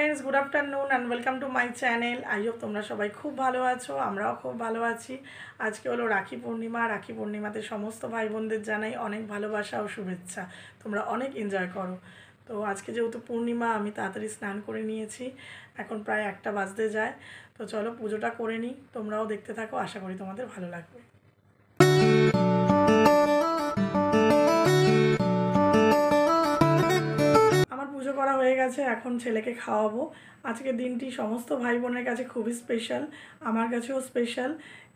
Friends good afternoon and welcome to my channel. I hope तुम्हारा सबाई खूब भालो आछो, आमराओ खूब भालो आछि। आज के हलो राखी पूर्णिमा। राखी पूर्णिमाते समस्त भाई बोनदेर जानाई अनेक भालोबासा और शुभेच्छा। तोमरा अनेक एनजय करो। तो आज के जेहेतु पूर्णिमा आमी ताड़ाताड़ी स्नान करे निएछि, एखन प्राय 1टा बाजते जाए। तो चलो पुजोटा करे निई, तोमराओ देखते थाको, आशा करी तोमादेर भालो लागबे। पुजो करा हो गेছে, এখন ছেলেকে খাওয়াবো। আজকের দিনটি সমস্ত ভাই বোনের কাছে খুবই স্পেশাল, আমার কাছেও স্পেশাল।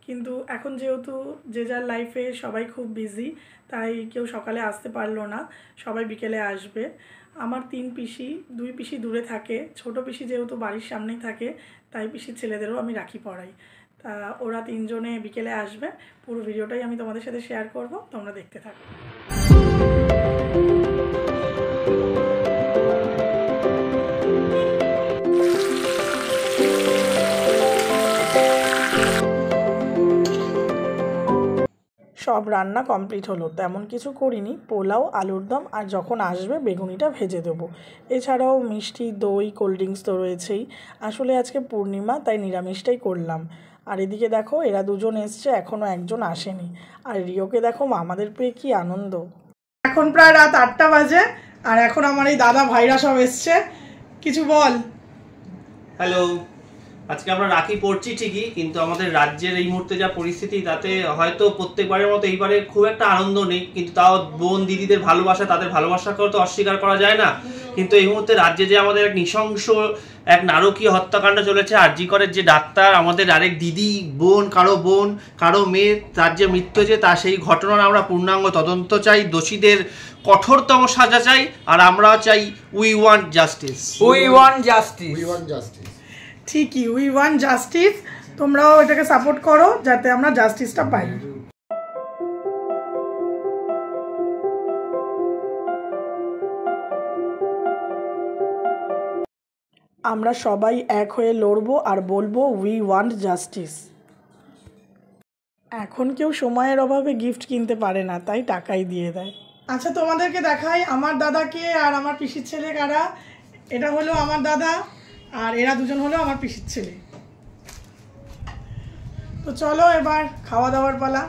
কিন্তু এখন যেহেতু যে যার লাইফে সবাই খুব বিজি, তাই কেউ সকালে আসতে পারলো না, সবাই বিকেলে আসবে। আমার 3 পিসি, 2 পিসি দূরে থাকে। ছোট পিসি যেহেতু বাড়ির সামনেই থাকে, তাই পিসির ছেলেদেরও আমি রাখি পরাই। তা ওরা 3 জনে বিকেলে আসবে। পুরো ভিডিওটাই আমি তোমাদের সাথে শেয়ার করব, তোমরা দেখতে থাকো। सब रान्ना कमप्लीट हलो, तेमन किछु करिनी। पोलाओ आलुर दम और जखन आसबे बेगुनिटा भेजे देबो। एछाड़ाओ मिष्टि दई कोल्ड ड्रिंक्स तो रयेछेई। आसले आजके पूर्णिमा ताई निरामिषटाई करलाम। और एदिके देखो एरा दुजन एसছে, एखोनो एकजन आसेनी। और रियोके देखो आमादेर पेये कि आनंद। एखन प्राय रात 8टा बाजे और एखन आमार एई दादा भाईरा सब एसছে। किछु बोल। हेलो, আজকে আমরা রাখি পড়ছি ঠিকই, কিন্তু আমাদের রাজ্যের এই মুহূর্তে যা পরিস্থিতি তাতে হয়তো প্রত্যেকবারের মতো এইবারে খুব একটা আনন্দ নেই, কিন্তু তাও বোন দিদিদের ভালোবাসা, তাদের ভালোবাসাকে তো অস্বীকার করা যায় না। কিন্তু এই মুহূর্তে রাজ্যে যে আমাদের এক নৃশংস এক নারকীয় হত্যাকাণ্ড চলেছে, আরজি করের যে ডাক্তার আমাদের আরেক দিদি বোন কারো মেয়ে তার যে মৃত্যু হয়েছে, তা সেই ঘটনার আমরা পূর্ণাঙ্গ তদন্ত চাই, দোষীদের কঠোরতম সাজা চাই, আর আমরা চাই উই ওয়ান্ট জাস্টিস। ठीक ही वी वांट জাস্টিস। তোমরাও এটাকে সাপোর্ট করো যাতে আমরা জাস্টিসটা পাই। আমরা সবাই এক হয়ে লড়বো আর বলবো উই ওয়ান্ট জাস্টিস। এখন কেউ সময়ের অভাবে গিফট কিনতে পারে না, তাই টাকাই দিয়ে দেয়। আচ্ছা তোমাদেরকে দেখাই আমার দাদাকে আর আমার পিসির ছেলে কারা। এটা হলো আমার দাদা আর এরা দুজন হলো আমার পিসির ছেলে। তো চলো এবার খাওয়া দাওয়ার পালা।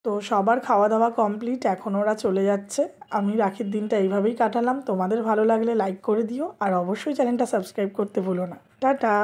তো সবার খাওয়া দাওয়া কমপ্লিট, এখন ওরা চলে যাচ্ছে। আমি রাখির দিনটা এইভাবেই কাটালাম। তোমাদের ভালো লাগলে লাইক করে দিও আর অবশ্যই চ্যানেলটা সাবস্ক্রাইব করতে ভুলো না। টাটা।